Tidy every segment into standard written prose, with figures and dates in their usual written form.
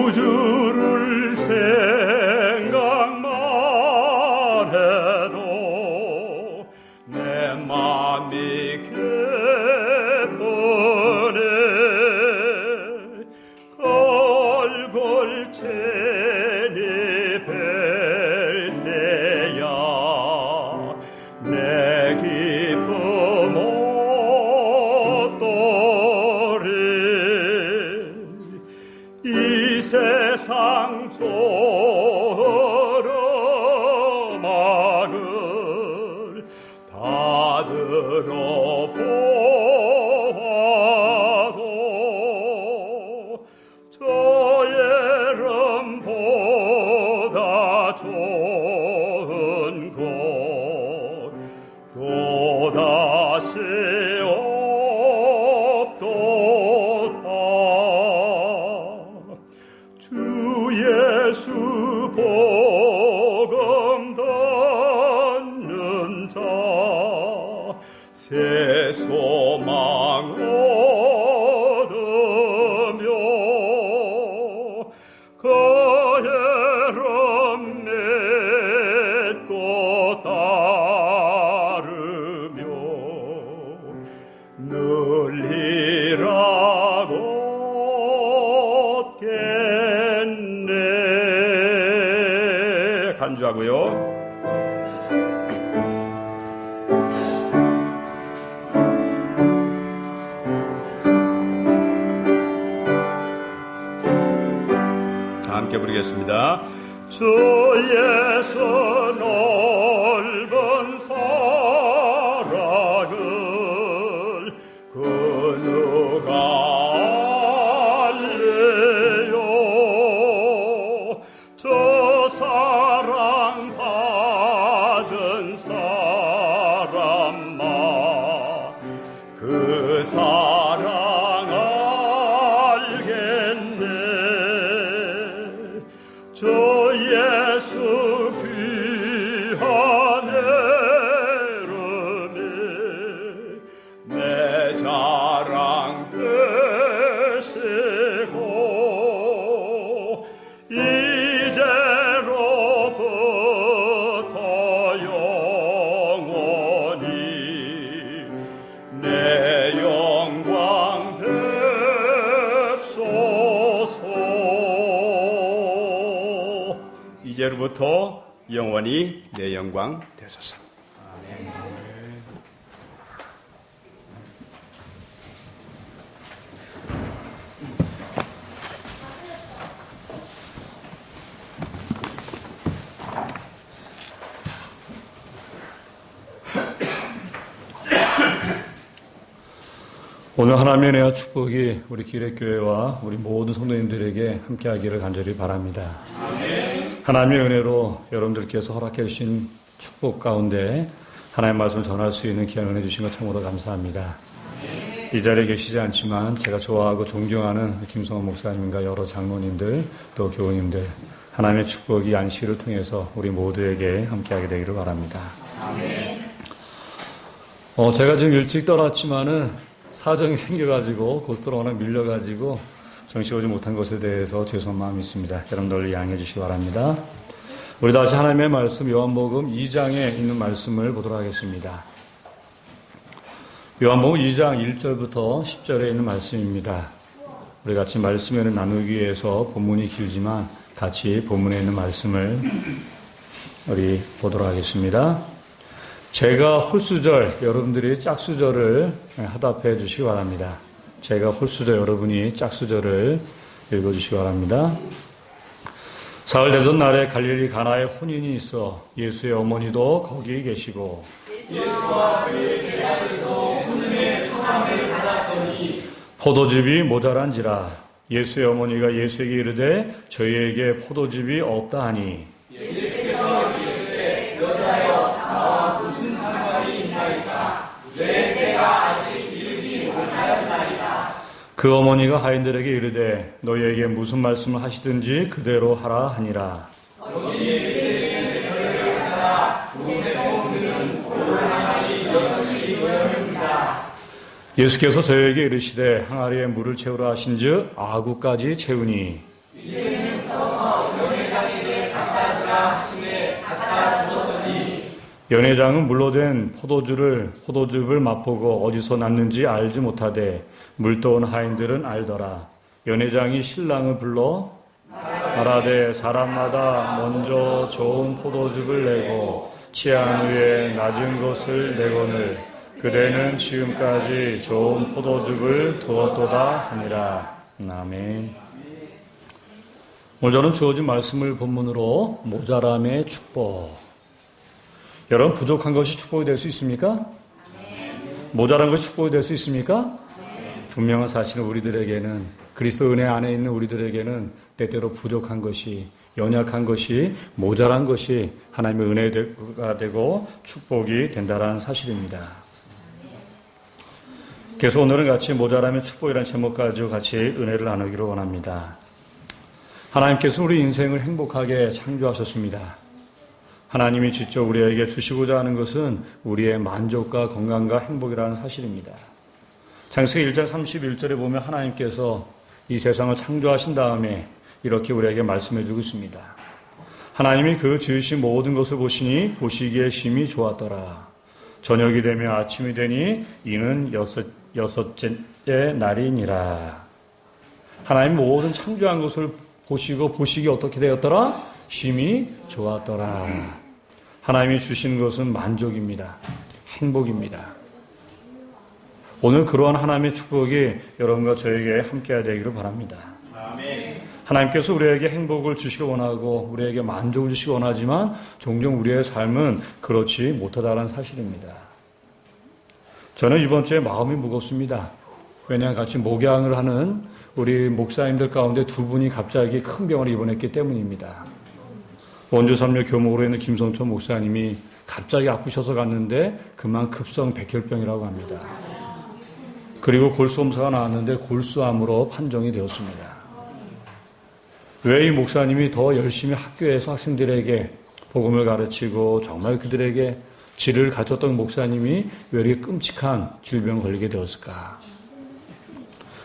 우주를 생각만 해도 내 맘이 기쁘네. 걸골체니 뵐 때야 내 기쁨 어떠리. 이 세상 조름하늘 다 들어보아도 저 예름보다 좋은 곳 또다시 없도다. 주 예수 복음 듣는 자 새 소망 얻으며 그 이름 믿고 따르며 늘 일하고 간주하고요. 함께 부르겠습니다. 주 예수 넓은 사랑을 그 누가 알리요. 저 사랑 받은 사람만 그 사랑 알겠네. 저 예수 귀한 이름이 내 자랑 되시고 이제로부터 영원히 내 영광 뵙소서. 이제로부터 영원히 내 영광 되소서. 아멘. 오늘 하나님의 은혜와 축복이 우리 기획교회와 우리 모든 성도님들에게 함께하기를 간절히 바랍니다. 아멘. 하나님의 은혜로 여러분들께서 허락해 주신 축복 가운데 하나님의 말씀을 전할 수 있는 귀한 은혜 주신 것 참으로 감사합니다. 아멘. 이 자리에 계시지 않지만 제가 좋아하고 존경하는 김성원 목사님과 여러 장로님들 또 교우님들 하나님의 축복이 안식일을 통해서 우리 모두에게 함께하게 되기를 바랍니다. 아멘. 제가 지금 일찍 떠났지만은 사정이 생겨가지고 고스트로 워낙 밀려가지고 정시 오지 못한 것에 대해서 죄송한 마음이 있습니다. 여러분들 양해해 주시기 바랍니다. 우리 다시 하나님의 말씀 요한복음 2장에 있는 말씀을 보도록 하겠습니다. 요한복음 2장 1절부터 10절에 있는 말씀입니다. 우리 같이 말씀을 나누기 위해서 본문이 길지만 같이 본문에 있는 말씀을 우리 보도록 하겠습니다. 제가 홀수절, 여러분들이 짝수절을 하답해 주시기 바랍니다. 제가 홀수절, 여러분이 짝수절을 읽어주시기 바랍니다. 사흘 되던 날에 갈릴리 가나에 혼인이 있어 예수의 어머니도 거기 계시고 예수와 그의 제자들도 혼인의 초함을 받았더니 포도즙이 모자란지라 예수의 어머니가 예수에게 이르되 저희에게 포도즙이 없다 하니 예수께서 이르시되 여자여 나와 무슨 상관이 있나이까 내 때가 아직 이르지 못하였나이다. 그 어머니가 하인들에게 이르되 너희에게 무슨 말씀을 하시든지 그대로 하라 하니라. 예수께서 저희에게 이르시되 항아리에 물을 채우라 하신즉 아구까지 채우니 이제는 떠서 연회장에게 갖다 주라 하시매 갖다 주었더니 연회장은 물로 된 포도즙을 맛보고 어디서 났는지 알지 못하되 물떠온 하인들은 알더라. 연회장이 신랑을 불러 말하되 사람마다 먼저 좋은 포도즙을 내고 취한 후에 낮은 것을 내거늘 그대는 지금까지 좋은 포도즙을 두었도다 하니라. 아멘. 오늘 저는 주어진 말씀을 본문으로 모자람의 축복. 여러분, 부족한 것이 축복이 될 수 있습니까? 모자란 것이 축복이 될 수 있습니까? 분명한 사실은 우리들에게는, 그리스도 은혜 안에 있는 우리들에게는 때때로 부족한 것이, 연약한 것이, 모자란 것이 하나님의 은혜가 되고 축복이 된다는 사실입니다. 그래서 오늘은 같이 모자람의 축복이라는 제목 가지고 같이 은혜를 나누기를 원합니다. 하나님께서 우리 인생을 행복하게 창조하셨습니다. 하나님이 직접 우리에게 주시고자 하는 것은 우리의 만족과 건강과 행복이라는 사실입니다. 창세기 1장 31절에 보면 하나님께서 이 세상을 창조하신 다음에 이렇게 우리에게 말씀해 주고 있습니다. 하나님이 그 지으신 모든 것을 보시니 보시기에 심히 좋았더라. 저녁이 되며 아침이 되니 이는 여섯째 날이니라. 하나님 모든 창조한 것을 보시고 보시기 어떻게 되었더라? 심히 좋았더라. 하나님이 주시는 것은 만족입니다. 행복입니다. 오늘 그러한 하나님의 축복이 여러분과 저에게 함께해야 되기를 바랍니다. 아멘. 하나님께서 우리에게 행복을 주시기 원하고 우리에게 만족을 주시기 원하지만 종종 우리의 삶은 그렇지 못하다는 사실입니다. 저는 이번 주에 마음이 무겁습니다. 왜냐하면 같이 목양을 하는 우리 목사님들 가운데 두 분이 갑자기 큰 병을 입원했기 때문입니다. 원주 삼류 교목으로 있는 김성천 목사님이 갑자기 아프셔서 갔는데 그만 급성 백혈병이라고 합니다. 그리고 골수검사가 나왔는데 골수암으로 판정이 되었습니다. 왜 이 목사님이 더 열심히 학교에서 학생들에게 복음을 가르치고 정말 그들에게 질을 가르쳤던 목사님이 왜 이렇게 끔찍한 질병에 걸리게 되었을까?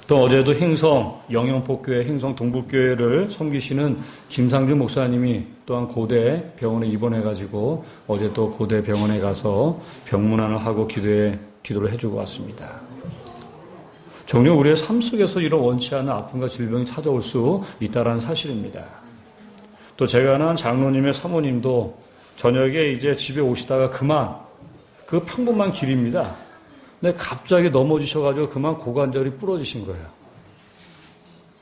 또 어제도 행성 영영포교회 행성 동북교회를 섬기시는 김상준 목사님이 또한 고대 병원에 입원해가지고 어제 또 고대 병원에 가서 병문안을 하고 기도를 해주고 왔습니다. 종종 우리의 삶 속에서 이런 원치 않은 아픔과 질병이 찾아올 수 있다는 사실입니다. 또 제가 아는 장로님의 사모님도 저녁에 이제 집에 오시다가 그만 그 평범한 길입니다. 근데 갑자기 넘어지셔가지고 그만 고관절이 부러지신 거예요.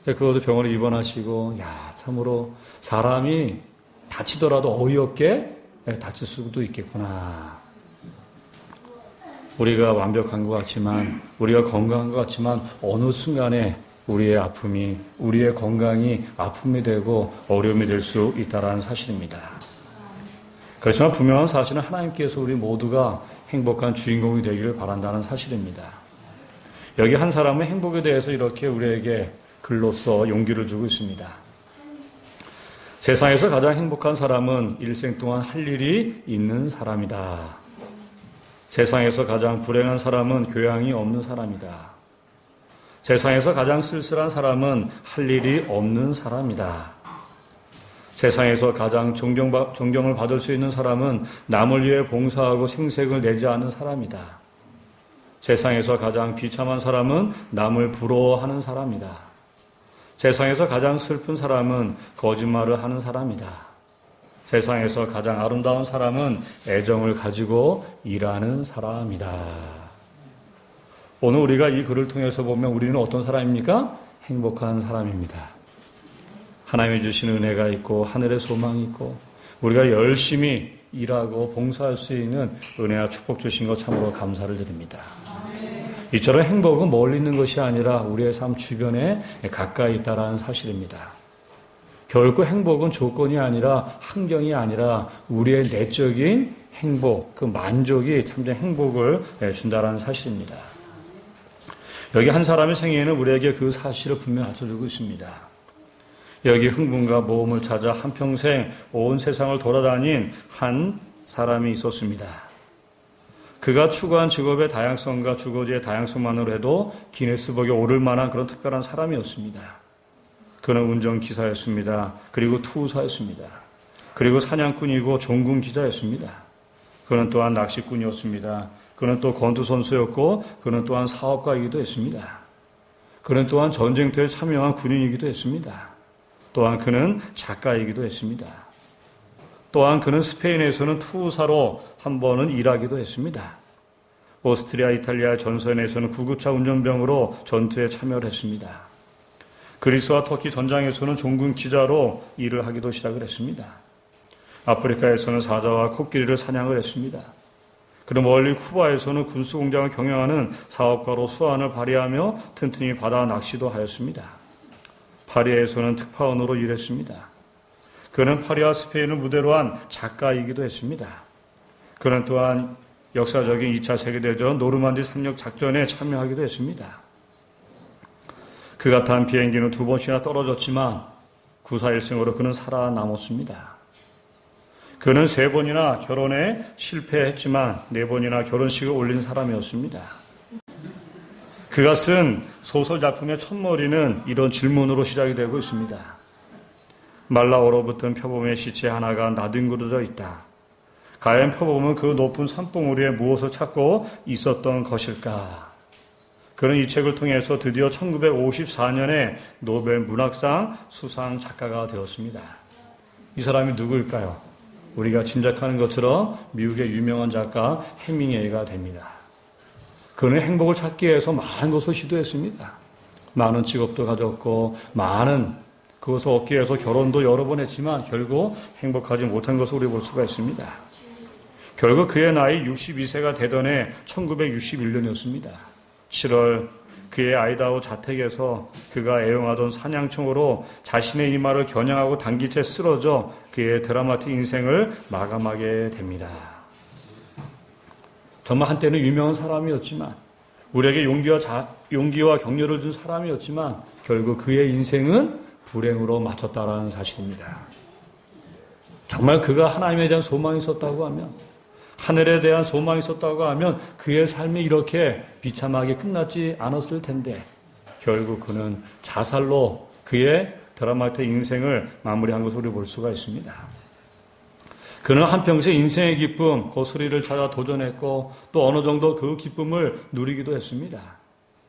그것도 병원에 입원하시고, 참으로 사람이 다치더라도 어이없게 다칠 수도 있겠구나. 우리가 완벽한 것 같지만, 우리가 건강한 것 같지만, 어느 순간에 우리의 아픔이, 우리의 건강이 아픔이 되고 어려움이 될 수 있다는 사실입니다. 그렇지만 분명한 사실은 하나님께서 우리 모두가 행복한 주인공이 되기를 바란다는 사실입니다. 여기 한 사람은 행복에 대해서 이렇게 우리에게 글로써 용기를 주고 있습니다. 세상에서 가장 행복한 사람은 일생 동안 할 일이 있는 사람이다. 세상에서 가장 불행한 사람은 교양이 없는 사람이다. 세상에서 가장 쓸쓸한 사람은 할 일이 없는 사람이다. 세상에서 가장 존경을 받을 수 있는 사람은 남을 위해 봉사하고 생색을 내지 않는 사람이다. 세상에서 가장 비참한 사람은 남을 부러워하는 사람이다. 세상에서 가장 슬픈 사람은 거짓말을 하는 사람이다. 세상에서 가장 아름다운 사람은 애정을 가지고 일하는 사람이다. 오늘 우리가 이 글을 통해서 보면 우리는 어떤 사람입니까? 행복한 사람입니다. 하나님이 주시는 은혜가 있고 하늘의 소망이 있고 우리가 열심히 일하고 봉사할 수 있는 은혜와 축복 주신 것 참으로 감사를 드립니다. 이처럼 행복은 멀리 있는 것이 아니라 우리의 삶 주변에 가까이 있다는 사실입니다. 결코 행복은 조건이 아니라 환경이 아니라 우리의 내적인 행복, 그 만족이 참된 행복을 준다는 사실입니다. 여기 한 사람의 생애에는 우리에게 그 사실을 분명히 알려주고 있습니다. 여기 흥분과 모험을 찾아 한평생 온 세상을 돌아다닌 한 사람이 있었습니다. 그가 추구한 직업의 다양성과 주거지의 다양성만으로 해도 기네스북에 오를 만한 그런 특별한 사람이었습니다. 그는 운전기사였습니다. 그리고 투우사였습니다. 그리고 사냥꾼이고 종군 기자였습니다. 그는 또한 낚시꾼이었습니다. 그는 또 권투선수였고 그는 또한 사업가이기도 했습니다. 그는 또한 전쟁터에 참여한 군인이기도 했습니다. 또한 그는 작가이기도 했습니다. 또한 그는 스페인에서는 투우사로 한 번은 일하기도 했습니다. 오스트리아, 이탈리아 전선에서는 구급차 운전병으로 전투에 참여를 했습니다. 그리스와 터키 전장에서는 종군 기자로 일을 하기도 시작을 했습니다. 아프리카에서는 사자와 코끼리를 사냥을 했습니다. 그리고 멀리 쿠바에서는 군수공장을 경영하는 사업가로 수완을 발휘하며 튼튼히 바다 낚시도 하였습니다. 파리에서는 특파원으로 일했습니다. 그는 파리와 스페인을 무대로 한 작가이기도 했습니다. 그는 또한 역사적인 2차 세계대전 노르만디 상륙 작전에 참여하기도 했습니다. 그가 탄 비행기는 2번씩이나 떨어졌지만 구사일생으로 그는 살아남았습니다. 그는 3번이나 결혼에 실패했지만 4번이나 결혼식을 올린 사람이었습니다. 그가 쓴 소설 작품의 첫머리는 이런 질문으로 시작이 되고 있습니다. 말라 얼어붙은 표범의 시체 하나가 나뒹굴어져 있다. 과연 표범은 그 높은 산봉우리 위에 무엇을 찾고 있었던 것일까? 그는 이 책을 통해서 드디어 1954년에 노벨 문학상 수상 작가가 되었습니다. 이 사람이 누구일까요? 우리가 짐작하는 것처럼 미국의 유명한 작가 해밍웨이가 됩니다. 그는 행복을 찾기 위해서 많은 것을 시도했습니다. 많은 직업도 가졌고 많은 그것을 얻기 위해서 결혼도 여러 번 했지만 결국 행복하지 못한 것을 우리 볼 수가 있습니다. 결국 그의 나이 62세가 되던 해 1961년이었습니다. 7월 그의 아이다호 자택에서 그가 애용하던 사냥총으로 자신의 이마를 겨냥하고 당기채 쓰러져 그의 드라마틱 인생을 마감하게 됩니다. 정말 한때는 유명한 사람이었지만 우리에게 용기와 격려를 준 사람이었지만 결국 그의 인생은 불행으로 마쳤다라는 사실입니다. 정말 그가 하나님에 대한 소망이 있었다고 하면 하늘에 대한 소망이 있었다고 하면 그의 삶이 이렇게 비참하게 끝났지 않았을 텐데 결국 그는 자살로 그의 드라마틱 인생을 마무리한 것을 우리 볼 수가 있습니다. 그는 한평생 인생의 기쁨, 고스리를 찾아 도전했고 또 어느 정도 그 기쁨을 누리기도 했습니다.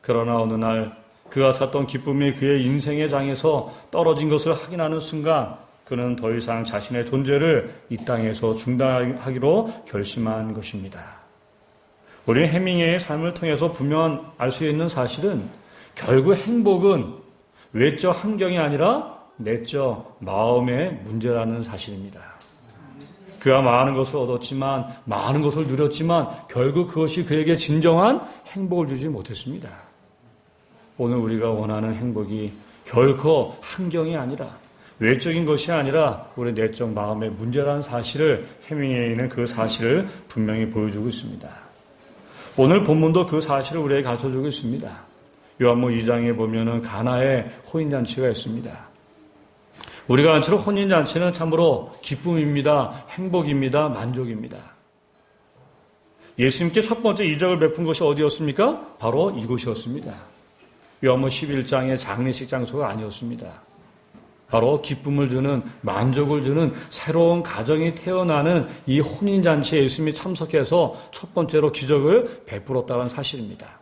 그러나 어느 날 그가 찾던 기쁨이 그의 인생의 장에서 떨어진 것을 확인하는 순간 그는 더 이상 자신의 존재를 이 땅에서 중단하기로 결심한 것입니다. 우리는 해밍웨이의 삶을 통해서 분명 알 수 있는 사실은 결국 행복은 외적 환경이 아니라 내적 마음의 문제라는 사실입니다. 그가 많은 것을 얻었지만 많은 것을 누렸지만 결국 그것이 그에게 진정한 행복을 주지 못했습니다. 오늘 우리가 원하는 행복이 결코 환경이 아니라 외적인 것이 아니라 우리 내적 마음의 문제라는 사실을 해밍웨이는 그 사실을 분명히 보여주고 있습니다. 오늘 본문도 그 사실을 우리에게 가르쳐주고 있습니다. 요한복음 2장에 보면은 가나의 혼인잔치가 있습니다. 우리가 아는 것처럼 혼인잔치는 참으로 기쁨입니다. 행복입니다. 만족입니다. 예수님께 첫 번째 이적을 베푼 것이 어디였습니까? 바로 이곳이었습니다. 요한복음 11장의 장례식 장소가 아니었습니다. 바로 기쁨을 주는 만족을 주는 새로운 가정이 태어나는 이 혼인잔치에 예수님이 참석해서 첫 번째로 기적을 베풀었다는 사실입니다.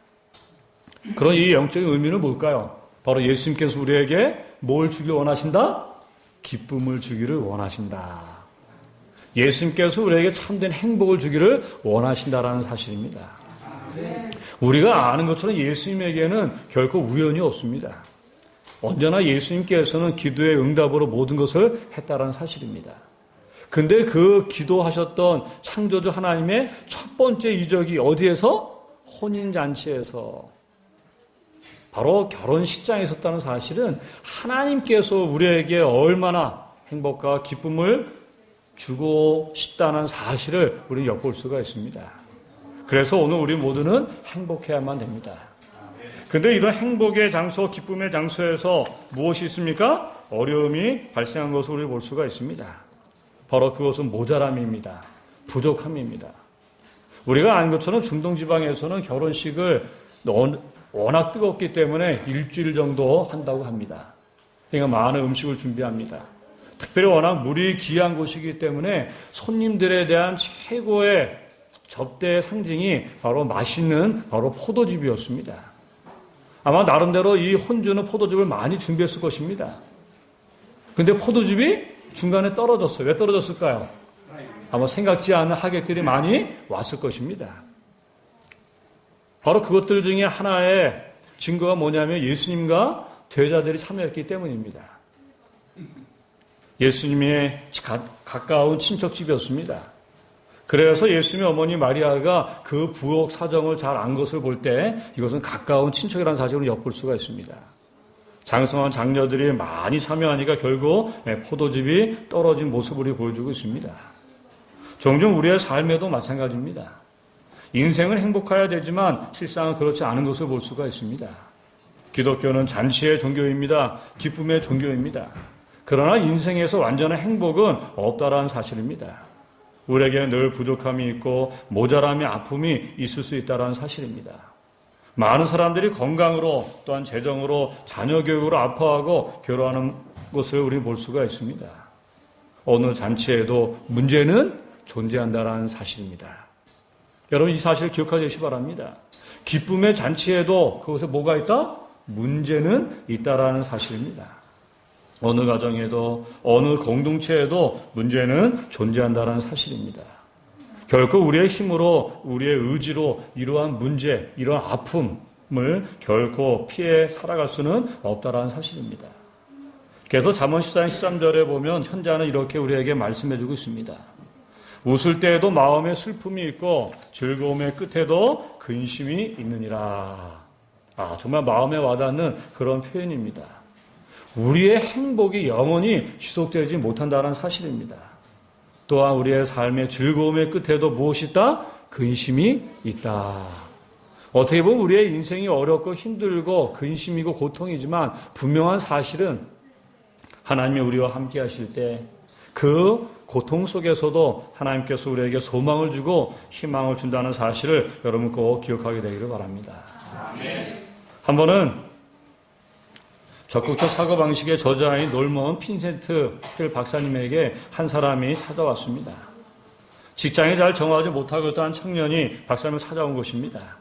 그런 이 영적인 의미는 뭘까요? 바로 예수님께서 우리에게 뭘 주길 원하신다? 기쁨을 주기를 원하신다. 예수님께서 우리에게 참된 행복을 주기를 원하신다라는 사실입니다. 우리가 아는 것처럼 예수님에게는 결코 우연이 없습니다. 언제나 예수님께서는 기도의 응답으로 모든 것을 했다라는 사실입니다. 근데 그 기도하셨던 창조주 하나님의 첫 번째 이적이 어디에서? 혼인잔치에서. 바로 결혼식장에 있었다는 사실은 하나님께서 우리에게 얼마나 행복과 기쁨을 주고 싶다는 사실을 우리는 엿볼 수가 있습니다. 그래서 오늘 우리 모두는 행복해야만 됩니다. 근데 이런 행복의 장소, 기쁨의 장소에서 무엇이 있습니까? 어려움이 발생한 것을 우리 볼 수가 있습니다. 바로 그것은 모자람입니다. 부족함입니다. 우리가 아는 것처럼 중동지방에서는 결혼식을 워낙 뜨겁기 때문에 일주일 정도 한다고 합니다. 그러니까 많은 음식을 준비합니다. 특별히 워낙 물이 귀한 곳이기 때문에 손님들에 대한 최고의 접대의 상징이 바로 맛있는 바로 포도즙이었습니다. 아마 나름대로 이 혼주는 포도즙을 많이 준비했을 것입니다. 근데 포도즙이 중간에 떨어졌어요. 왜 떨어졌을까요? 아마 생각지 않은 하객들이 많이 왔을 것입니다. 바로 그것들 중에 하나의 증거가 뭐냐면 예수님과 제자들이 참여했기 때문입니다. 예수님의 가까운 친척집이었습니다. 그래서 예수님의 어머니 마리아가 그 부엌 사정을 잘 안 것을 볼 때 이것은 가까운 친척이라는 사실을 엿볼 수가 있습니다. 장성한 장녀들이 많이 참여하니까 결국 포도즙이 떨어진 모습을 보여주고 있습니다. 종종 우리의 삶에도 마찬가지입니다. 인생은 행복해야 되지만 실상은 그렇지 않은 것을 볼 수가 있습니다. 기독교는 잔치의 종교입니다. 기쁨의 종교입니다. 그러나 인생에서 완전한 행복은 없다라는 사실입니다. 우리에게는 늘 부족함이 있고 모자람이 아픔이 있을 수 있다는 사실입니다. 많은 사람들이 건강으로 또한 재정으로 자녀 교육으로 아파하고 괴로워하는 것을 우리는 볼 수가 있습니다. 어느 잔치에도 문제는 존재한다는 사실입니다. 여러분 이 사실을 기억하시기 바랍니다. 기쁨의 잔치에도 그것에 뭐가 있다? 문제는 있다라는 사실입니다. 어느 가정에도 어느 공동체에도 문제는 존재한다는 사실입니다. 결코 우리의 힘으로 우리의 의지로 이러한 문제, 이러한 아픔을 결코 피해 살아갈 수는 없다라는 사실입니다. 그래서 잠언 14장 13절에 보면 현자는 이렇게 우리에게 말씀해주고 있습니다. 웃을 때에도 마음에 슬픔이 있고 즐거움의 끝에도 근심이 있느니라. 정말 마음에 와닿는 그런 표현입니다. 우리의 행복이 영원히 지속되지 못한다는 사실입니다. 또한 우리의 삶의 즐거움의 끝에도 무엇이 있다? 근심이 있다. 어떻게 보면 우리의 인생이 어렵고 힘들고 근심이고 고통이지만 분명한 사실은 하나님이 우리와 함께 하실 때 그 고통 속에서도 하나님께서 우리에게 소망을 주고 희망을 준다는 사실을 여러분 꼭 기억하게 되기를 바랍니다. 한 번은 적극적 사고방식의 저자인 놀먼 핀센트 힐 박사님에게 한 사람이 찾아왔습니다. 직장에 잘 정하지 못하고 있던 한 청년이 박사님을 찾아온 것입니다.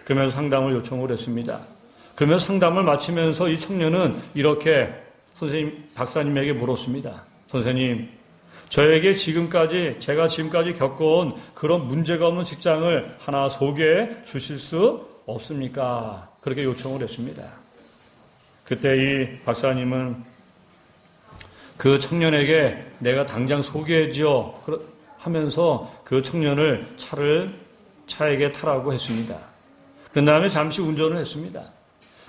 그러면서 상담을 요청을 했습니다. 그러면서 상담을 마치면서 이 청년은 이렇게 박사님에게 물었습니다. 선생님, 제가 지금까지 겪어온 그런 문제가 없는 직장을 하나 소개해 주실 수 없습니까? 그렇게 요청을 했습니다. 그때 이 박사님은 그 청년에게 내가 당장 소개해지어 하면서 그 청년을 차에게 타라고 했습니다. 그런 다음에 잠시 운전을 했습니다.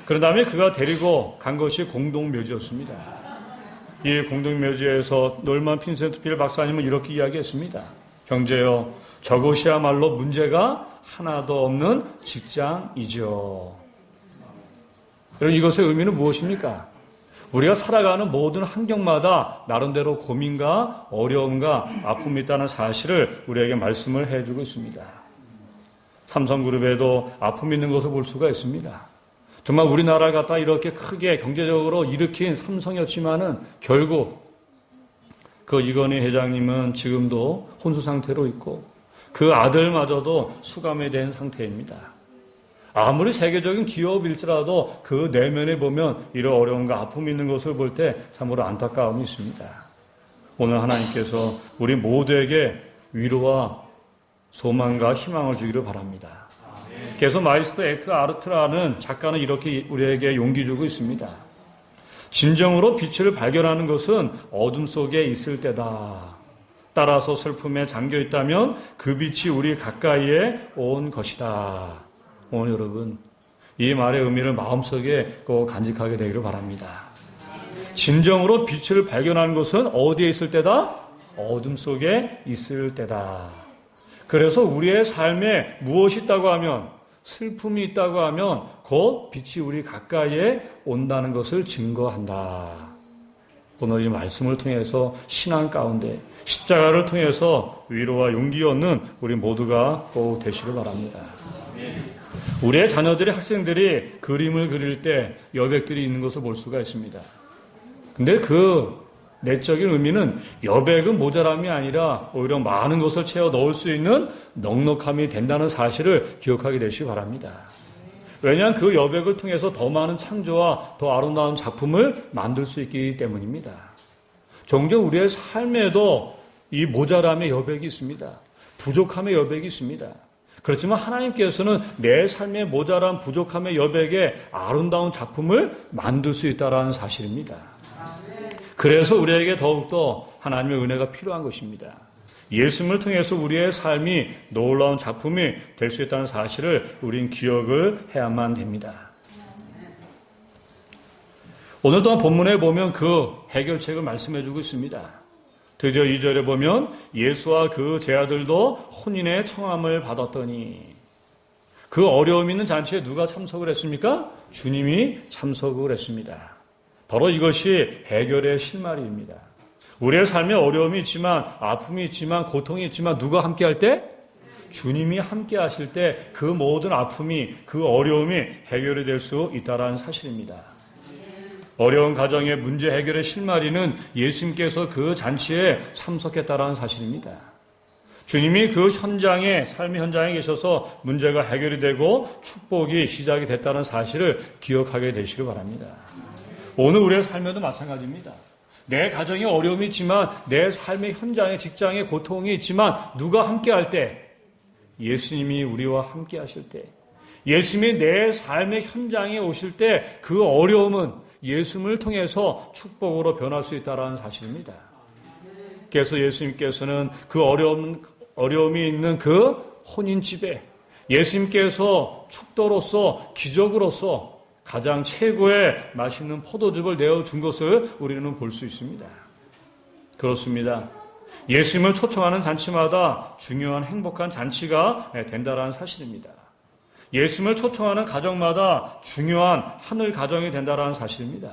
그런 다음에 그가 데리고 간 것이 공동묘지였습니다. 이 공동묘지에서 놀먼 핀센트 필 박사님은 이렇게 이야기했습니다. 형제여, 저것이야말로 문제가 하나도 없는 직장이죠. 여러분, 이것의 의미는 무엇입니까? 우리가 살아가는 모든 환경마다 나름대로 고민과 어려움과 아픔이 있다는 사실을 우리에게 말씀을 해주고 있습니다. 삼성그룹에도 아픔이 있는 것을 볼 수가 있습니다. 정말 우리나라를 갖다 이렇게 크게 경제적으로 일으킨 삼성이었지만은 결국 그 이건희 회장님은 지금도 혼수 상태로 있고 그 아들마저도 수감이 된 상태입니다. 아무리 세계적인 기업일지라도 그 내면에 보면 이런 어려움과 아픔이 있는 것을 볼 때 참으로 안타까움이 있습니다. 오늘 하나님께서 우리 모두에게 위로와 소망과 희망을 주기를 바랍니다. 그래서 마이스터 에크 아르트라는 작가는 이렇게 우리에게 용기 주고 있습니다. 진정으로 빛을 발견하는 것은 어둠 속에 있을 때다. 따라서 슬픔에 잠겨 있다면 그 빛이 우리 가까이에 온 것이다. 오늘 여러분, 이 말의 의미를 마음속에 꼭 간직하게 되기를 바랍니다. 진정으로 빛을 발견하는 것은 어디에 있을 때다? 어둠 속에 있을 때다. 그래서 우리의 삶에 무엇이 있다고 하면 슬픔이 있다고 하면 곧 빛이 우리 가까이에 온다는 것을 증거한다. 오늘 이 말씀을 통해서 신앙 가운데 십자가를 통해서 위로와 용기 얻는 우리 모두가 꼭 되시길 바랍니다. 우리의 자녀들이 학생들이 그림을 그릴 때 여백들이 있는 것을 볼 수가 있습니다. 근데 그 내적인 의미는 여백은 모자람이 아니라 오히려 많은 것을 채워 넣을 수 있는 넉넉함이 된다는 사실을 기억하게 되시기 바랍니다. 왜냐하면 그 여백을 통해서 더 많은 창조와 더 아름다운 작품을 만들 수 있기 때문입니다. 종종 우리의 삶에도 이 모자람의 여백이 있습니다. 부족함의 여백이 있습니다. 그렇지만 하나님께서는 내 삶의 모자람, 부족함의 여백에 아름다운 작품을 만들 수 있다는 사실입니다. 그래서 우리에게 더욱더 하나님의 은혜가 필요한 것입니다. 예수님을 통해서 우리의 삶이 놀라운 작품이 될 수 있다는 사실을 우린 기억을 해야만 됩니다. 오늘 또한 본문에 보면 그 해결책을 말씀해주고 있습니다. 드디어 2절에 보면 예수와 그 제 아들도 혼인의 청함을 받았더니 그 어려움 있는 잔치에 누가 참석을 했습니까? 주님이 참석을 했습니다. 바로 이것이 해결의 실마리입니다. 우리의 삶에 어려움이 있지만 아픔이 있지만 고통이 있지만 누가 함께 할 때? 주님이 함께 하실 때 그 모든 아픔이 그 어려움이 해결이 될 수 있다는 사실입니다. 어려운 가정의 문제 해결의 실마리는 예수님께서 그 잔치에 참석했다는 사실입니다. 주님이 그 현장에 삶의 현장에 계셔서 문제가 해결이 되고 축복이 시작이 됐다는 사실을 기억하게 되시길 바랍니다. 오늘 우리의 삶에도 마찬가지입니다. 내 가정에 어려움이 있지만 내 삶의 현장에 직장에 고통이 있지만 누가 함께 할 때? 예수님이 우리와 함께 하실 때 예수님이 내 삶의 현장에 오실 때 그 어려움은 예수님을 통해서 축복으로 변할 수 있다는 사실입니다. 그래서 예수님께서는 그 어려움이 있는 그 혼인집에 예수님께서 축도로서 기적으로서 가장 최고의 맛있는 포도즙을 내어준 것을 우리는 볼 수 있습니다. 그렇습니다. 예수님을 초청하는 잔치마다 중요한 행복한 잔치가 된다는 사실입니다. 예수님을 초청하는 가정마다 중요한 하늘 가정이 된다는 사실입니다.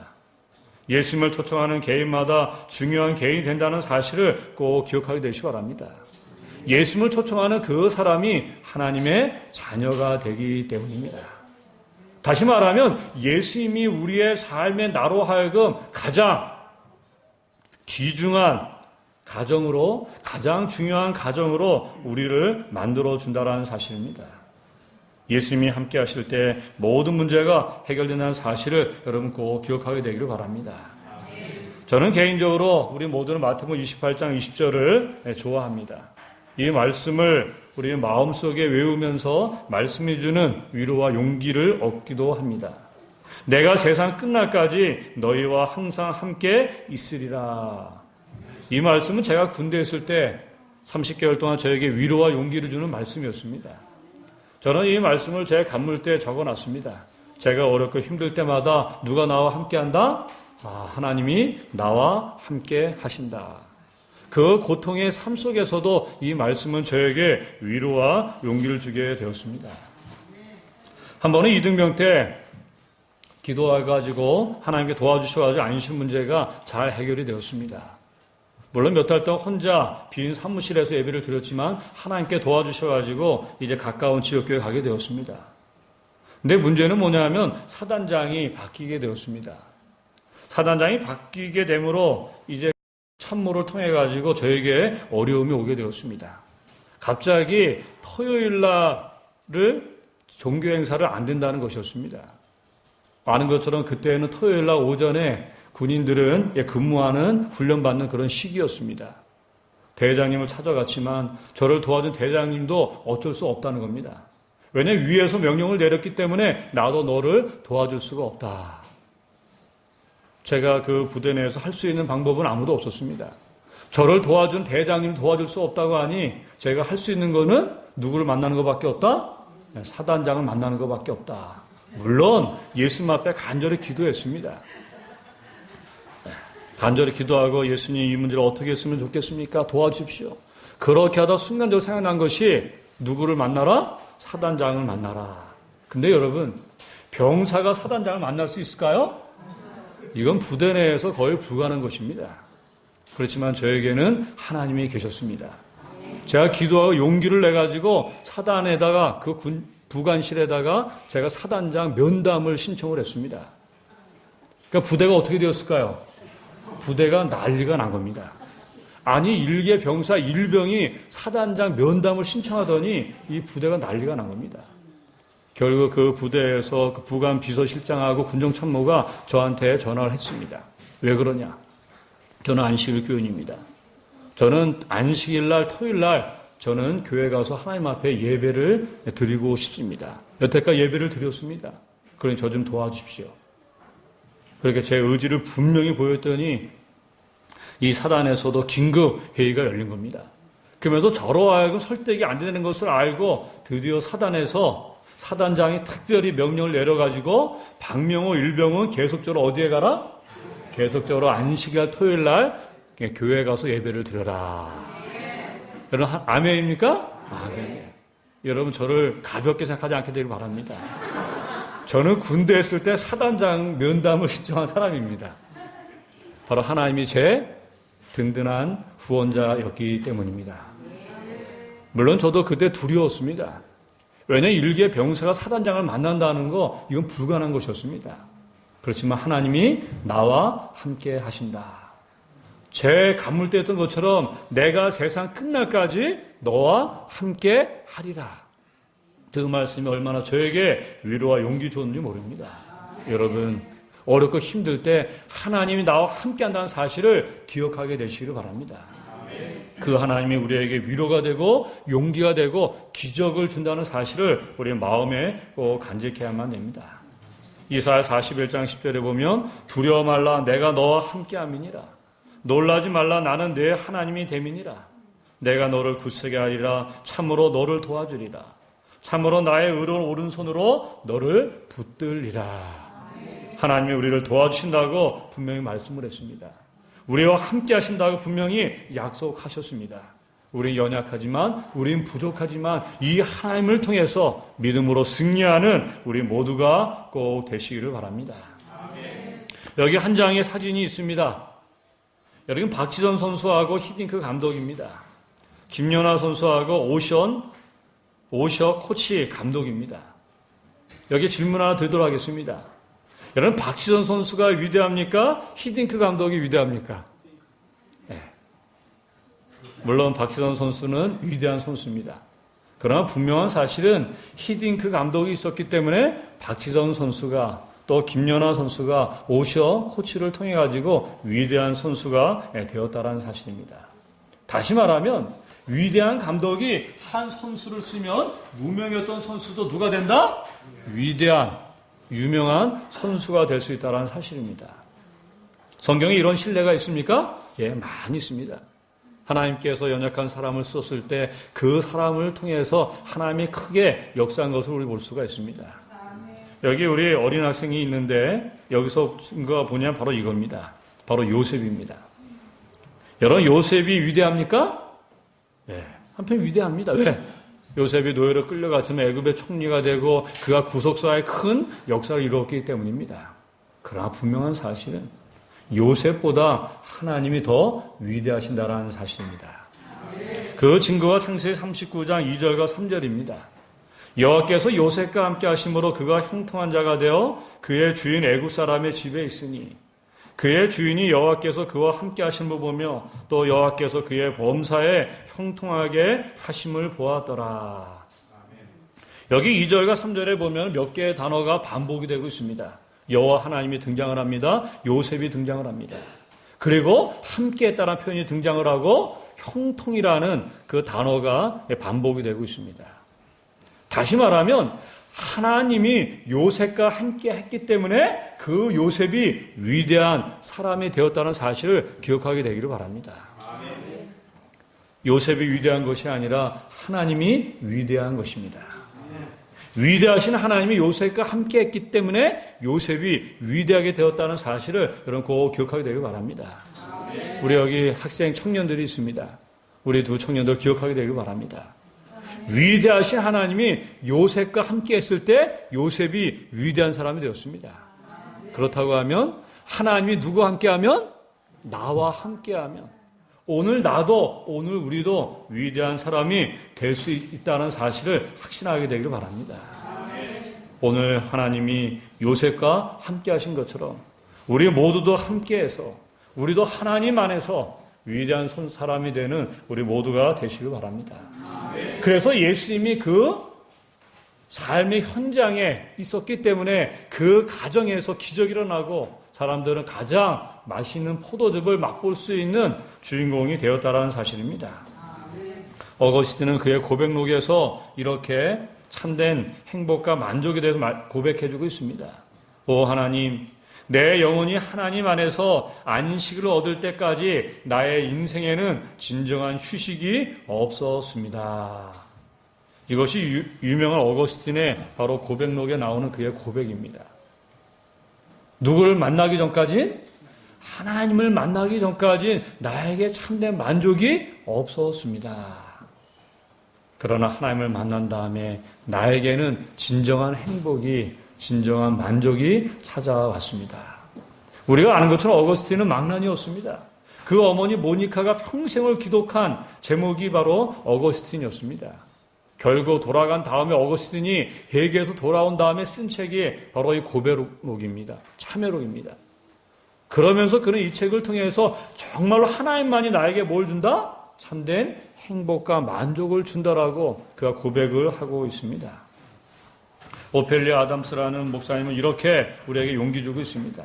예수님을 초청하는 개인마다 중요한 개인이 된다는 사실을 꼭 기억하게 되시기 바랍니다. 예수님을 초청하는 그 사람이 하나님의 자녀가 되기 때문입니다. 다시 말하면 예수님이 우리의 삶의 나로 하여금 가장 귀중한 가정으로 가장 중요한 가정으로 우리를 만들어준다는 사실입니다. 예수님이 함께 하실 때 모든 문제가 해결된다는 사실을 여러분 꼭 기억하게 되기를 바랍니다. 저는 개인적으로 우리 모두는 마태복음 28장 20절을 좋아합니다. 이 말씀을 우리 마음속에 외우면서 말씀해 주는 위로와 용기를 얻기도 합니다. 내가 세상 끝날까지 너희와 항상 함께 있으리라. 이 말씀은 제가 군대에 있을 때 30개월 동안 저에게 위로와 용기를 주는 말씀이었습니다. 저는 이 말씀을 제 간물대에 적어놨습니다. 제가 어렵고 힘들 때마다 누가 나와 함께한다? 하나님이 나와 함께 하신다. 그 고통의 삶 속에서도 이 말씀은 저에게 위로와 용기를 주게 되었습니다. 한 번은 이등병 때 기도해가지고 하나님께 도와주셔가지고 안심 문제가 잘 해결이 되었습니다. 물론 몇 달 동안 혼자 빈 사무실에서 예배를 드렸지만 하나님께 도와주셔가지고 이제 가까운 지역교회에 가게 되었습니다. 근데 문제는 뭐냐면 사단장이 바뀌게 되었습니다. 사단장이 바뀌게 되므로 이제 참모를 통해 가지고 저에게 어려움이 오게 되었습니다. 갑자기 토요일 날을 종교 행사를 안 된다는 것이었습니다. 아는 것처럼 그때는 토요일 날 오전에 군인들은 근무하는 훈련받는 그런 시기였습니다. 대장님을 찾아갔지만 저를 도와준 대장님도 어쩔 수 없다는 겁니다. 왜냐하면 위에서 명령을 내렸기 때문에 나도 너를 도와줄 수가 없다. 제가 그 부대 내에서 할 수 있는 방법은 아무도 없었습니다. 저를 도와준 대장님 도와줄 수 없다고 하니 제가 할 수 있는 거는 누구를 만나는 것밖에 없다? 사단장을 만나는 것밖에 없다. 물론 예수님 앞에 간절히 기도했습니다. 간절히 기도하고 예수님 이 문제를 어떻게 했으면 좋겠습니까? 도와주십시오. 그렇게 하다 순간적으로 생각난 것이 누구를 만나라? 사단장을 만나라. 근데 여러분, 병사가 사단장을 만날 수 있을까요? 이건 부대 내에서 거의 불가능한 것입니다. 그렇지만 저에게는 하나님이 계셨습니다. 제가 기도하고 용기를 내가지고 사단에다가 그 부관실에다가 제가 사단장 면담을 신청을 했습니다. 그러니까 부대가 어떻게 되었을까요? 부대가 난리가 난 겁니다. 아니 일개 병사 일병이 사단장 면담을 신청하더니 이 부대가 난리가 난 겁니다. 결국 그 부대에서 그 부관 비서실장하고 군정참모가 저한테 전화를 했습니다. 왜 그러냐? 저는 안식일 교인입니다. 저는 안식일날 토요일날 저는 교회 가서 하나님 앞에 예배를 드리고 싶습니다. 여태까지 예배를 드렸습니다. 그러니 저 좀 도와주십시오. 그렇게 제 의지를 분명히 보였더니 이 사단에서도 긴급 회의가 열린 겁니다. 그러면서 저로 하여금 설득이 안 되는 것을 알고 드디어 사단에서 사단장이 특별히 명령을 내려가지고 박명호 일병은 계속적으로 어디에 가라? 계속적으로 안식일 토요일 날 교회에 가서 예배를 드려라. 여러분 아멘입니까? 아멘. 여러분 저를 가볍게 생각하지 않게 되길 바랍니다. 저는 군대에 있을 때 사단장 면담을 신청한 사람입니다. 바로 하나님이 제 든든한 후원자였기 때문입니다. 물론 저도 그때 두려웠습니다. 왜냐하면 일개 병사가 사단장을 만난다는 거 이건 불가능한 것이었습니다. 그렇지만 하나님이 나와 함께 하신다. 제 간물대였던 것처럼 내가 세상 끝날까지 너와 함께 하리라. 그 말씀이 얼마나 저에게 위로와 용기 줬는지 모릅니다. 여러분 어렵고 힘들 때 하나님이 나와 함께 한다는 사실을 기억하게 되시기를 바랍니다. 그 하나님이 우리에게 위로가 되고 용기가 되고 기적을 준다는 사실을 우리 마음에 꼭 간직해야만 됩니다. 이사야 41장 10절에 보면 두려워 말라 내가 너와 함께함이니라. 놀라지 말라 나는 내 하나님이 됨이니라. 내가 너를 굳세게 하리라. 참으로 너를 도와주리라. 참으로 나의 의로운 오른손으로 너를 붙들리라. 하나님이 우리를 도와주신다고 분명히 말씀을 했습니다. 우리와 함께 하신다고 분명히 약속하셨습니다. 우린 연약하지만 우린 부족하지만 이 하나님을 통해서 믿음으로 승리하는 우리 모두가 꼭 되시기를 바랍니다. 여기 한 장의 사진이 있습니다. 여러분 박지선 선수하고 히딩크 감독입니다. 김연아 선수하고 오셔 코치 감독입니다. 여기 질문 하나 드리도록 하겠습니다. 여러분 박지선 선수가 위대합니까? 히딩크 감독이 위대합니까? 네. 물론 박지선 선수는 위대한 선수입니다. 그러나 분명한 사실은 히딩크 감독이 있었기 때문에 박지선 선수가 또 김연아 선수가 오셔 코치를 통해 가지고 위대한 선수가 되었다는 사실입니다. 다시 말하면 위대한 감독이 한 선수를 쓰면 무명이었던 선수도 누가 된다? 위대한 유명한 선수가 될 수 있다는 사실입니다. 성경에 이런 신뢰가 있습니까? 예, 많이 있습니다. 하나님께서 연약한 사람을 썼을 때 그 사람을 통해서 하나님이 크게 역사한 것을 우리 볼 수가 있습니다. 여기 우리 어린 학생이 있는데 여기서 증거가 뭐냐면 바로 이겁니다. 바로 요셉입니다. 여러분 요셉이 위대합니까? 예, 한편 위대합니다. 왜? 요셉이 노예로 끌려갔지만 애굽의 총리가 되고 그가 구속사에 큰 역사를 이루었기 때문입니다. 그러나 분명한 사실은 요셉보다 하나님이 더 위대하신다라는 사실입니다. 그 증거가 창세기 39장 2절과 3절입니다. 여호와께서 요셉과 함께 하심으로 그가 형통한 자가 되어 그의 주인 애굽 사람의 집에 있으니 그의 주인이 여호와께서 그와 함께 하심을 보며 또 여호와께서 그의 범사에 형통하게 하심을 보았더라. 여기 2절과 3절에 보면 몇 개의 단어가 반복이 되고 있습니다. 여호와 하나님이 등장을 합니다. 요셉이 등장을 합니다. 그리고 함께 했다는 표현이 등장을 하고 형통이라는 그 단어가 반복이 되고 있습니다. 다시 말하면 하나님이 요셉과 함께 했기 때문에 그 요셉이 위대한 사람이 되었다는 사실을 기억하게 되기를 바랍니다. 요셉이 위대한 것이 아니라 하나님이 위대한 것입니다. 위대하신 하나님이 요셉과 함께 했기 때문에 요셉이 위대하게 되었다는 사실을 여러분 꼭 기억하게 되기를 바랍니다. 우리 여기 학생 청년들이 있습니다. 우리 두 청년들 기억하게 되기를 바랍니다. 위대하신 하나님이 요셉과 함께 했을 때 요셉이 위대한 사람이 되었습니다. 그렇다고 하면 하나님이 누구와 함께하면? 나와 함께하면 오늘 우리도 위대한 사람이 될 수 있다는 사실을 확신하게 되기를 바랍니다. 오늘 하나님이 요셉과 함께 하신 것처럼 우리 모두도 함께해서 우리도 하나님 안에서 위대한 사람이 되는 우리 모두가 되시길 바랍니다. 그래서 예수님이 그 삶의 현장에 있었기 때문에 그 가정에서 기적이 일어나고 사람들은 가장 맛있는 포도즙을 맛볼 수 있는 주인공이 되었다라는 사실입니다. 어거스틴은 그의 고백록에서 이렇게 참된 행복과 만족에 대해서 고백해주고 있습니다. 오 하나님, 내 영혼이 하나님 안에서 안식을 얻을 때까지 나의 인생에는 진정한 휴식이 없었습니다. 이것이 유명한 어거스틴의 바로 고백록에 나오는 그의 고백입니다. 누구를 만나기 전까지? 하나님을 만나기 전까지 나에게 참된 만족이 없었습니다. 그러나 하나님을 만난 다음에 나에게는 진정한 행복이, 진정한 만족이 찾아왔습니다. 우리가 아는 것처럼 어거스틴은 망나니였습니다. 그 어머니 모니카가 평생을 기독한 제목이 바로 어거스틴이었습니다. 결국 돌아간 다음에 어거스틴이 회개에서 돌아온 다음에 쓴 책이 바로 이 고백록입니다. 참회록입니다. 그러면서 그는 이 책을 통해서 정말로 하나님만이 나에게 뭘 준다? 참된 행복과 만족을 준다라고 그가 고백을 하고 있습니다. 오펠리아 아담스라는 목사님은 이렇게 우리에게 용기 주고 있습니다.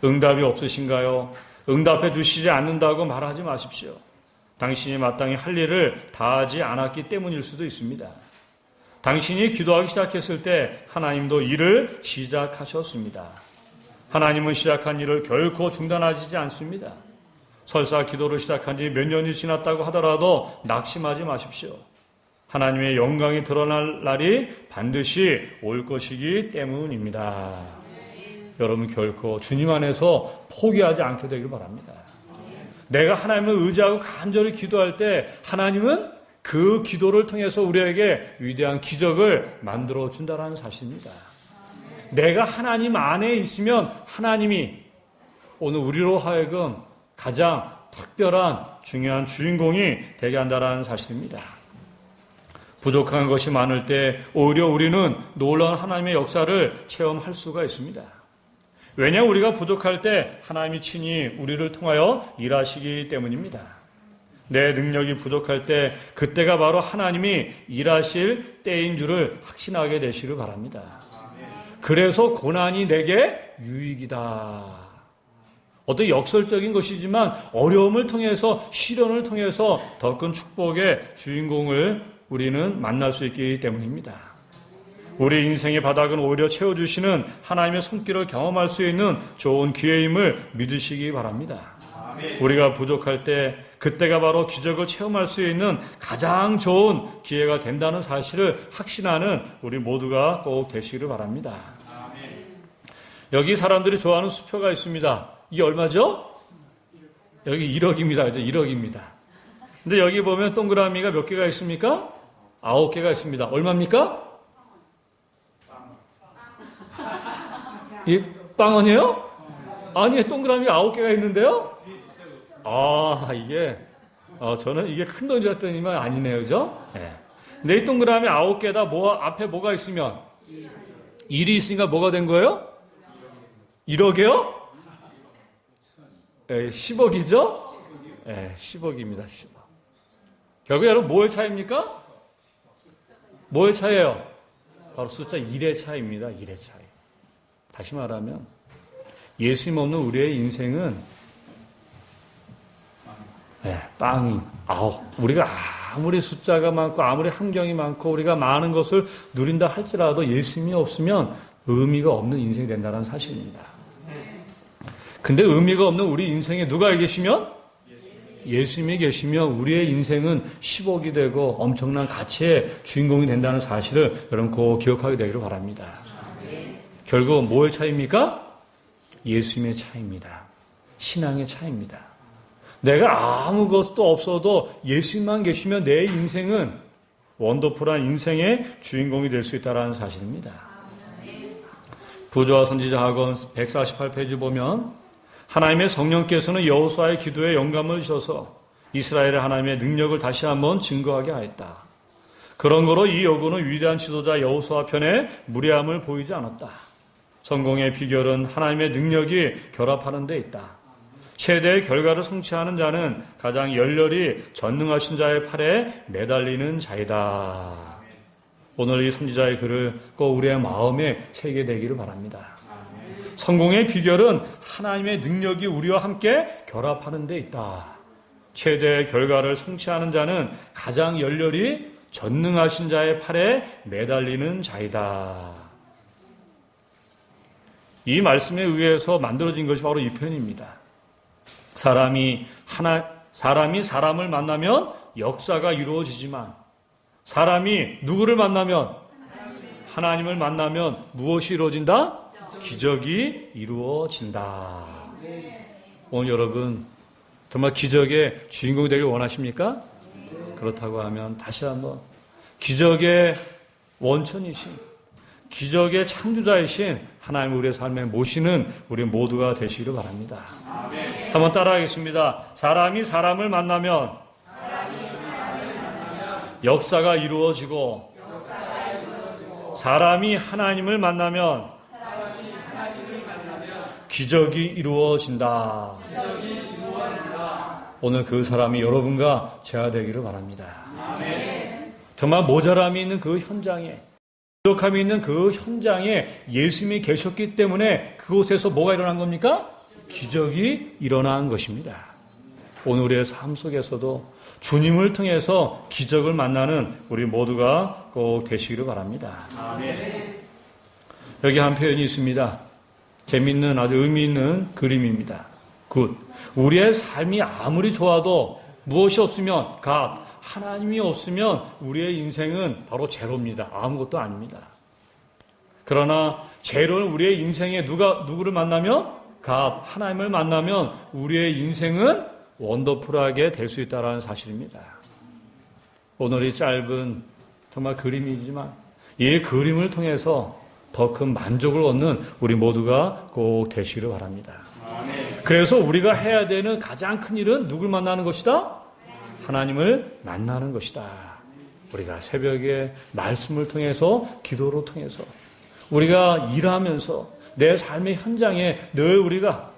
응답이 없으신가요? 응답해 주시지 않는다고 말하지 마십시오. 당신이 마땅히 할 일을 다하지 않았기 때문일 수도 있습니다. 당신이 기도하기 시작했을 때 하나님도 일을 시작하셨습니다. 하나님은 시작한 일을 결코 중단하시지 않습니다. 설사 기도를 시작한 지 몇 년이 지났다고 하더라도 낙심하지 마십시오. 하나님의 영광이 드러날 날이 반드시 올 것이기 때문입니다. 여러분 결코 주님 안에서 포기하지 않게 되길 바랍니다. 내가 하나님을 의지하고 간절히 기도할 때 하나님은 그 기도를 통해서 우리에게 위대한 기적을 만들어 준다는 사실입니다. 내가 하나님 안에 있으면 하나님이 오늘 우리로 하여금 가장 특별한 중요한 주인공이 되게 한다는 사실입니다. 부족한 것이 많을 때 오히려 우리는 놀라운 하나님의 역사를 체험할 수가 있습니다. 왜냐 우리가 부족할 때 하나님이 친히 우리를 통하여 일하시기 때문입니다. 내 능력이 부족할 때 그때가 바로 하나님이 일하실 때인 줄을 확신하게 되시길 바랍니다. 그래서 고난이 내게 유익이다. 어떤 역설적인 것이지만 어려움을 통해서 시련을 통해서 더 큰 축복의 주인공을 우리는 만날 수 있기 때문입니다. 우리 인생의 바닥은 오히려 채워주시는 하나님의 손길을 경험할 수 있는 좋은 기회임을 믿으시기 바랍니다. 우리가 부족할 때 그때가 바로 기적을 체험할 수 있는 가장 좋은 기회가 된다는 사실을 확신하는 우리 모두가 꼭 되시기를 바랍니다. 여기 사람들이 좋아하는 수표가 있습니다. 이게 얼마죠? 여기 1억입니다. 1억입니다. 근데 여기 보면 동그라미가 몇 개가 있습니까? 9개가 있습니다. 얼마입니까? 이 빵원이에요? 아니, 동그라미 9개가 있는데요? 이게, 저는 이게 큰 돈인 줄 알았더니만 아니네요, 그죠? 네. 근데 이 동그라미 9개다 앞에 뭐가 있으면? 1이 있으니까 뭐가 된 거예요? 1억이요? 10억이죠? 10억입니다, 10억. 결국 여러분, 뭐의 차이입니까? 뭐의 차이예요? 바로 숫자 1의 차이입니다, 1의 차이. 다시 말하면, 예수님 없는 우리의 인생은 빵이 9. 우리가 아무리 숫자가 많고 아무리 환경이 많고 우리가 많은 것을 누린다 할지라도 예수님이 없으면 의미가 없는 인생이 된다는 사실입니다. 근데 의미가 없는 우리 인생에 누가 계시면? 예수님이 계시면 우리의 인생은 10억이 되고 엄청난 가치의 주인공이 된다는 사실을 여러분 꼭 기억하게 되기를 바랍니다. 결국 뭐의 차이입니까? 예수님의 차이입니다. 신앙의 차이입니다. 내가 아무것도 없어도 예수님만 계시면 내 인생은 원더풀한 인생의 주인공이 될 수 있다는 사실입니다. 부조와 선지자 학원 148페이지 보면 하나님의 성령께서는 여호수아의 기도에 영감을 주셔서 이스라엘의 하나님의 능력을 다시 한번 증거하게 하였다. 그런 거로 이 여군은 위대한 지도자 여호수아 편에 무례함을 보이지 않았다. 성공의 비결은 하나님의 능력이 결합하는 데 있다. 최대의 결과를 성취하는 자는 가장 열렬히 전능하신 자의 팔에 매달리는 자이다. 오늘 이 선지자의 글을 꼭 우리의 마음에 새기게 되기를 바랍니다. 성공의 비결은 하나님의 능력이 우리와 함께 결합하는 데 있다. 최대의 결과를 성취하는 자는 가장 열렬히 전능하신 자의 팔에 매달리는 자이다. 이 말씀에 의해서 만들어진 것이 바로 이 표현입니다. 사람이 사람을 만나면 역사가 이루어지지만 사람이 누구를 만나면 하나님을 만나면 무엇이 이루어진다? 기적이 이루어진다. 오늘 여러분 정말 기적의 주인공이 되길 원하십니까? 그렇다고 하면 다시 한번 기적의 원천이신 기적의 창조자이신 하나님 우리의 삶에 모시는 우리 모두가 되시기를 바랍니다. 한번 따라하겠습니다. 사람이 사람을 만나면 역사가 이루어지고 사람이 하나님을 만나면 기적이 이루어진다. 오늘 그 사람이 여러분과 제가 되기를 바랍니다. 정말 모자람이 있는 그 현장에 부족함이 있는 그 현장에 예수님이 계셨기 때문에 그곳에서 뭐가 일어난 겁니까? 기적이 일어난 것입니다. 오늘 우리의 삶 속에서도 주님을 통해서 기적을 만나는 우리 모두가 꼭 되시기를 바랍니다. 여기 한 표현이 있습니다. 재미있는 아주 의미 있는 그림입니다. 굿. 우리의 삶이 아무리 좋아도 무엇이 없으면 하나님이 없으면 우리의 인생은 바로 제로입니다. 아무것도 아닙니다. 그러나 제로는 우리의 인생에 누구를 만나면 하나님을 만나면 우리의 인생은 원더풀하게 될 수 있다는 사실입니다. 오늘 이 짧은 정말 그림이지만 이 그림을 통해서 더 큰 만족을 얻는 우리 모두가 꼭 되시기를 바랍니다. 그래서 우리가 해야 되는 가장 큰 일은 누굴 만나는 것이다? 하나님을 만나는 것이다. 우리가 새벽에 말씀을 통해서 기도로 통해서 우리가 일하면서 내 삶의 현장에 늘 우리가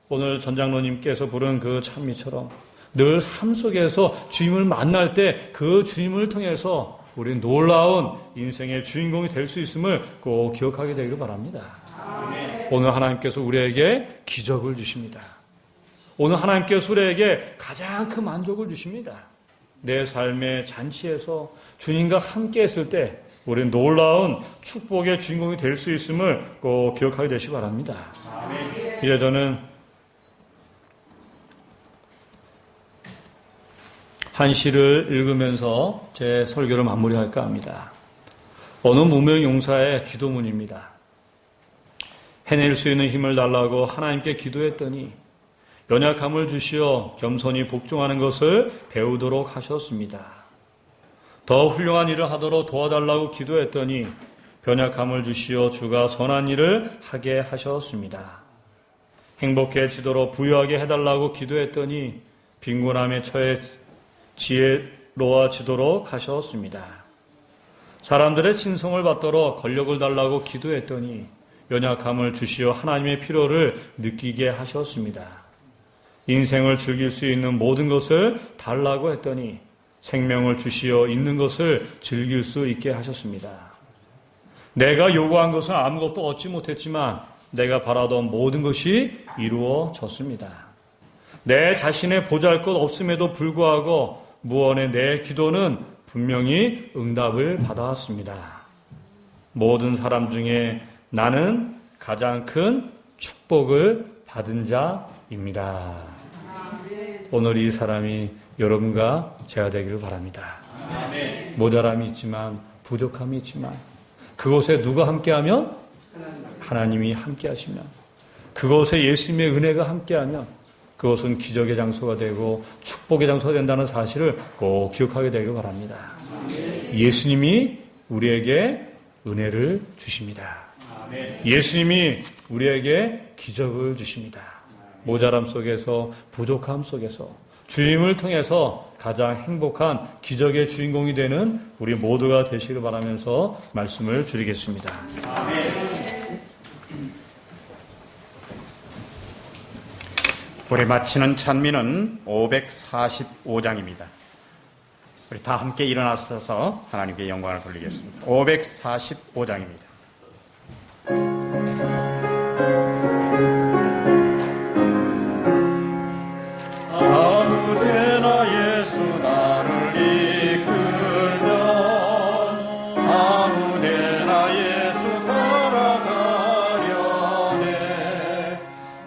오늘 전장로님께서 부른 그 찬미처럼 늘 삶 속에서 주님을 만날 때 그 주님을 통해서 우리 놀라운 인생의 주인공이 될 수 있음을 꼭 기억하게 되기를 바랍니다. 오늘 하나님께서 우리에게 기적을 주십니다. 오늘 하나님께서 우리에게 가장 큰 만족을 주십니다. 내 삶의 잔치에서 주님과 함께 했을 때 우리는 놀라운 축복의 주인공이 될 수 있음을 꼭 기억하게 되시기 바랍니다. 이제 저는 한 시를 읽으면서 제 설교를 마무리할까 합니다. 어느 무명용사의 기도문입니다. 해낼 수 있는 힘을 달라고 하나님께 기도했더니 연약함을 주시어 겸손히 복종하는 것을 배우도록 하셨습니다. 더 훌륭한 일을 하도록 도와달라고 기도했더니 연약함을 주시어 주가 선한 일을 하게 하셨습니다. 행복해지도록 부유하게 해달라고 기도했더니 빈곤함에 처해 지혜로워지도록 하셨습니다. 사람들의 친송을 받도록 권력을 달라고 기도했더니 연약함을 주시어 하나님의 필요를 느끼게 하셨습니다. 인생을 즐길 수 있는 모든 것을 달라고 했더니 생명을 주시어 있는 것을 즐길 수 있게 하셨습니다. 내가 요구한 것은 아무것도 얻지 못했지만 내가 바라던 모든 것이 이루어졌습니다. 내 자신의 보잘것 없음에도 불구하고 무언의 내 기도는 분명히 응답을 받아왔습니다. 모든 사람 중에 나는 가장 큰 축복을 받은 자입니다. 오늘 이 사람이 여러분과 제가 되기를 바랍니다. 모자람이 있지만 부족함이 있지만 그곳에 누가 함께하면 하나님이 함께하시면 그곳에 예수님의 은혜가 함께하면 그것은 기적의 장소가 되고 축복의 장소가 된다는 사실을 꼭 기억하게 되기를 바랍니다. 예수님이 우리에게 은혜를 주십니다. 예수님이 우리에게 기적을 주십니다. 모자람 속에서, 부족함 속에서 주님을 통해서 가장 행복한 기적의 주인공이 되는 우리 모두가 되시길 바라면서 말씀을 드리겠습니다. 우리 마치는 찬미는 545장입니다. 우리 다 함께 일어나셔서 하나님께 영광을 돌리겠습니다. 545장입니다. 아무데나 예수 나를 이끌면 아무데나 예수 따라가려네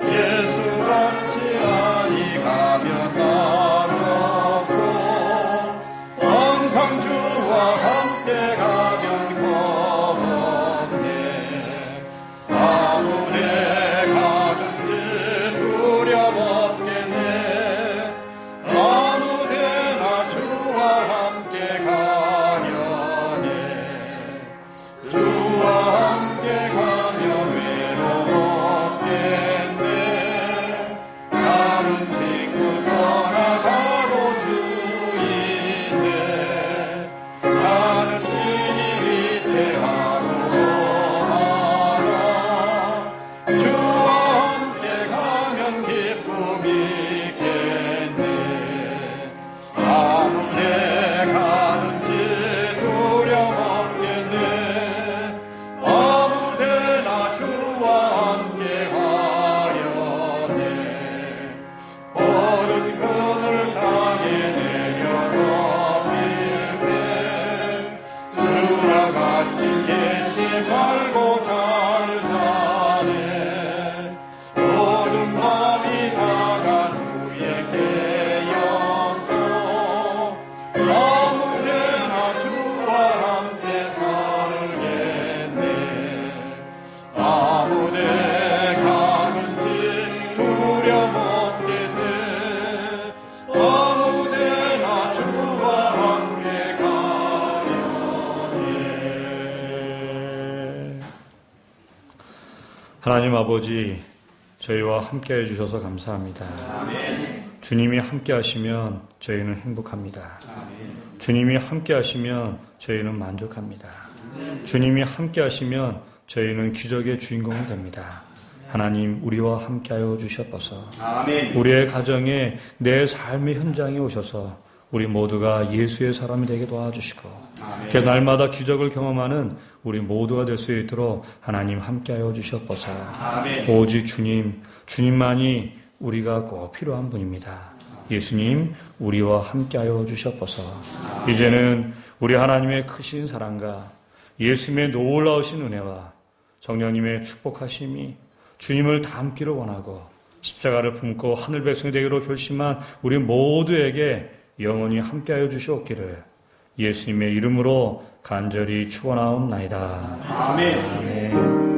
예수 같지 아니 가면 나롭고 항상 주와 함께 가면 고맙네 아무데 가든지 두려움 없겠네 아무데나 주와 함께 가려네 주와 함께 가면 외로움 없겠네 다른 친구 떠나가도 주인네 나는 이니 위태하고 마라 주와 함께 가면 기쁨이 있겠네 아무데 가든지 두려움 없겠네 아무데나 주와 함께 가려네 모든 그늘 땅에 내려놓을 때 주와 같이 계시 말고 잘 자네 모든 밤이 다간 후에 깨어서 아무데나 주와 함께 살겠네 아무데 가든지 두려움 없겠네 아무데나 주와 함께 가려네 하나님 아버지, 저희와 함께 해주셔서 감사합니다. 주님이 함께 하시면 저희는 행복합니다. 주님이 함께 하시면 저희는 만족합니다. 주님이 함께 하시면 저희는 기적의 주인공이 됩니다. 하나님, 우리와 함께하여 주셨소서. 우리의 가정에, 내 삶의 현장에 오셔서 우리 모두가 예수의 사람이 되게 도와주시고 그 날마다 기적을 경험하는 우리 모두가 될 수 있도록 하나님 함께하여 주셨소서. 오직 주님만이 우리가 꼭 필요한 분입니다. 예수님, 우리와 함께하여 주셨소서. 이제는 우리 하나님의 크신 사랑과 예수님의 놀라우신 은혜와 성령님의 축복하심이 주님을 닮기를 원하고 십자가를 품고 하늘 백성이 되기로 결심한 우리 모두에게 영원히 함께하여 주시옵기를 예수님의 이름으로 간절히 축원하옵나이다. 아멘.